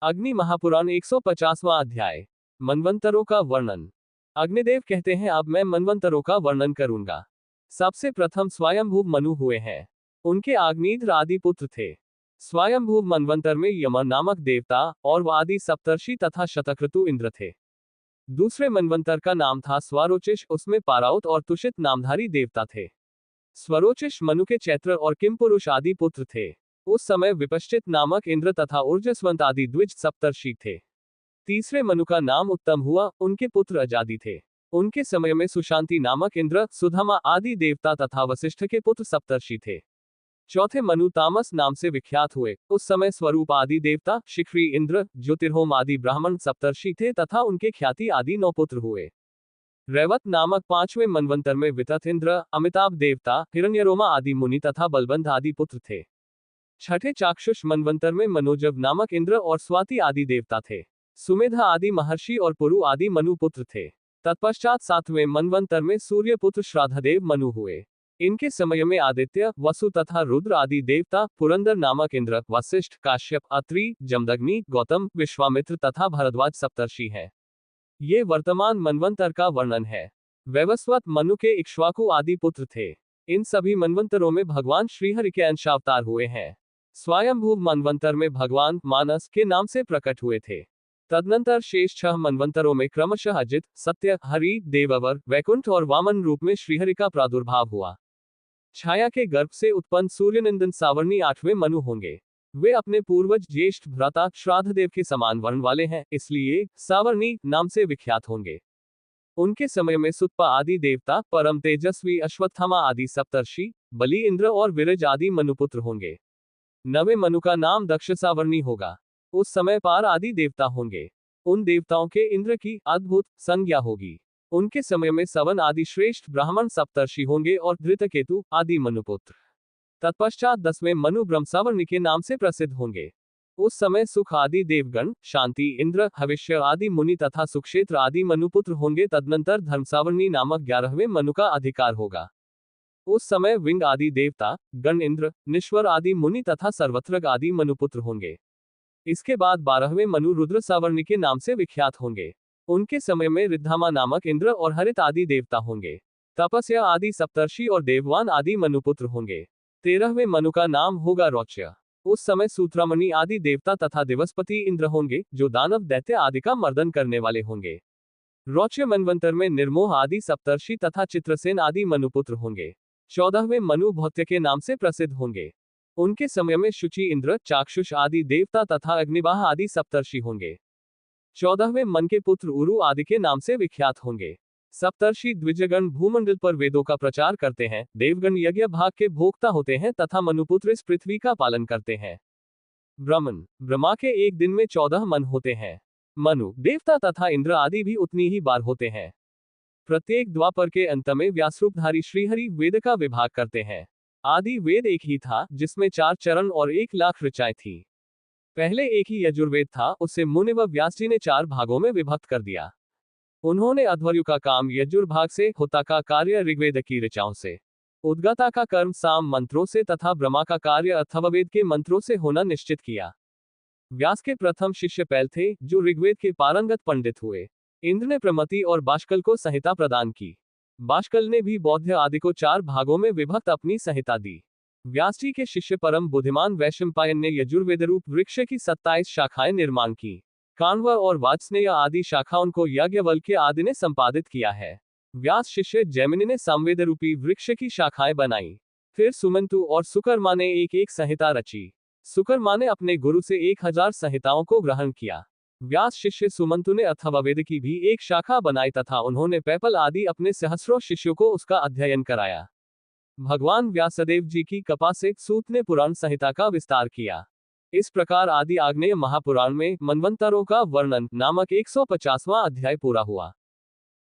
अग्नि महापुराण 150वां अध्याय। मनवंतरों का वर्णन। अग्निदेव कहते हैं, अब मैं मनवंतरों का वर्णन करूंगा। सबसे प्रथम स्वयंभू मनु हुए हैं। उनके आग्नेय आदि पुत्र थे। स्वयंभू मनवंतर में यम नामक देवता और आदि सप्तर्षि तथा शतक्रतु इंद्र थे। दूसरे मनवंतर का नाम था स्वरोचिष, उसमें पाराउत और तुषित नामधारी देवता थे। स्वरोचिष मनु के चैत्र और किमपुरुष आदि पुत्र थे। उस समय विपश्चित नामक इंद्र तथा ऊर्जस्वंत आदि द्विज सप्तर्षि थे। तीसरे मनु का नाम उत्तम हुआ, उनके पुत्र अजादि थे। उनके समय में सुशांति नामक इंद्र, सुधमा आदि देवता तथा वशिष्ठ के पुत्र सप्तर्षि थे। चौथे मनु तामस नाम से विख्यात हुए। उस समय स्वरूप आदि देवता, शिखरी इंद्र, ज्योतिर्होम आदि ब्राह्मण सप्तर्षि थे तथा उनके ख्याति आदि 9 पुत्र हुए। रैवत नामक 5वें मनवंतर में वितत इंद्र, अमिताभ देवता, हिरण्यरोमा आदि मुनि तथा बलबंध आदि पुत्र थे। छठे चाक्षुष मनवंतर में मनोजव नामक इंद्र और स्वाति आदि देवता थे। सुमेधा आदि महर्षि और पुरु आदि मनु पुत्र थे। तत्पश्चात 7वें मनवंतर में सूर्य पुत्र श्राद्धदेव मनु हुए। इनके समय में आदित्य, वसु तथा रुद्र आदि देवता, पुरंदर नामक इंद्र, वशिष्ठ, काश्यप, अत्रि, जमदग्नि, गौतम, विश्वामित्र तथा भरद्वाज सप्तर्षि हैं। ये वर्तमान मनवंतर का वर्णन है। वैवस्वत मनु के इक्ष्वाकु आदि पुत्र थे। इन सभी मनवंतरों में भगवान श्रीहरि के अंशावतार हुए हैं। स्वयंभू मनवंतर में भगवान मानस के नाम से प्रकट हुए थे। तदनंतर शेष 6 मनवंतरों में क्रमशः अजित, सत्य, हरि, देववर, वैकुंठ और वामन रूप में श्रीहरि का प्रादुर्भाव हुआ। छाया के गर्भ से उत्पन्न सूर्यनंदन सावर्णी 8वें मनु होंगे। वे अपने पूर्वज ज्येष्ठ भ्राता श्राद्धदेव के समान वर्ण वाले हैं, इसलिए सावर्णी नाम से विख्यात होंगे। उनके समय में सुतपा आदि देवता, परम तेजस्वी अश्वत्थामा आदि सप्तर्षि, बलि इंद्र और विरज आदि मनुपुत्र होंगे। 9वें मनु का नाम दक्ष सावर्णी होगा। उस समय पार आदि देवता होंगे। उन देवताओं के इंद्र की अद्भुत संज्ञा होगी। उनके समय में सवन आदि श्रेष्ठ ब्राह्मण सप्तर्षि होंगे और धृतकेतु आदि मनुपुत्र। तत्पश्चात 10वें मनु ब्रह्मसावर्णी के नाम से प्रसिद्ध होंगे। उस समय सुख आदि देवगण, शांति इंद्र, हविष्य आदि मुनि तथा सुक्षेत्र आदि मनुपुत्र होंगे। तदनंतर धर्मसावर्णी नामक 11वें मनु का अधिकार होगा। उस समय विंग आदि देवता, गण इंद्र, निश्वर आदि मुनि तथा सर्वत्रग आदि मनुपुत्र होंगे। इसके बाद 12वें मनु रुद्र सावर्णी के नाम से विख्यात होंगे। उनके समय में रिद्धामा नामक इंद्र और हरित आदि देवता होंगे। तपस्या आदि सप्तर्षि और देववान आदि मनुपुत्र होंगे। 13वें मनु का नाम होगा रौच्य। उस समय सूत्रामणि आदि देवता तथा दिवसपति इंद्र होंगे, जो दानव दैत्य आदि का मर्दन करने वाले होंगे। रौच्य मनवंतर में निर्मोह आदि सप्तर्षि तथा चित्रसेन आदि मनुपुत्र होंगे। 14वें मनु भौत्य के नाम से प्रसिद्ध होंगे। उनके समय में शुचि इंद्र, चाक्षुष आदि देवता तथा अग्निवाह आदि सप्तर्षि होंगे। 14वें मन के पुत्र उरु आदि के नाम से विख्यात होंगे। सप्तर्षि द्विजगण भूमंडल पर वेदों का प्रचार करते हैं, देवगण यज्ञ भाग के भोक्ता होते हैं तथा मनुपुत्र इस पृथ्वी का पालन करते हैं। ब्रह्मा के एक दिन में 14 मन होते हैं। मनु, देवता तथा इंद्र आदि भी उतनी ही बार होते हैं। प्रत्येक द्वापर के अंत में व्यासरूपधारी श्रीहरि वेद का विभाग करते हैं। आदि वेद एक ही था, जिसमें 4 चरण और 1 लाख ऋचाएं थी। पहले एक ही यजुर्वेद था, उसे मुनि व व्यास जी ने 4 भागों में विभक्त कर दिया। उन्होंने अध्वर्यु का काम यजुर्भाग से, होता का कार्य ऋग्वेद की ऋचाओं से, उद्गाता का कर्म साम मंत्रों से तथा ब्रह्मा का कार्य अथर्ववेद के मंत्रों से होना निश्चित किया। व्यास के प्रथम शिष्य पैल थे, जो ऋग्वेद के पारंगत पंडित हुए। इंद्र ने प्रमति और बाष्कल को संहिता प्रदान की। बाष्कल ने भी बौद्ध आदि को 4 भागों में विभक्त अपनी संहिता दी। व्यास जी के शिष्य परम बुद्धिमान वैशंपायन ने यजुर्वेद रूप वृक्ष की 27 शाखाएं निर्माण की। काण्व और वात्स्नेय आदि शाखाओं को याज्ञवल्क्य आदि ने संपादित किया है। व्यास शिष्य जैमिनी ने सामवेद रूपी वृक्ष की शाखाएं बनाई। फिर सुमंतु और सुकर्मा ने एक संहिता रची। सुकर्मा ने अपने गुरु से 1000 संहिताओं को ग्रहण किया। व्यास शिष्य सुमंतु ने अथर्ववेद की भी एक शाखा बनाई तथा उन्होंने पैपल आदि अपने सहस्रों शिष्यों को उसका अध्ययन कराया। भगवान व्यासदेव जी की कृपा से सूत ने पुराण संहिता का विस्तार किया। इस प्रकार आदि आग्नेय महापुराण में मनवंतरों का वर्णन नामक 150वां अध्याय पूरा हुआ।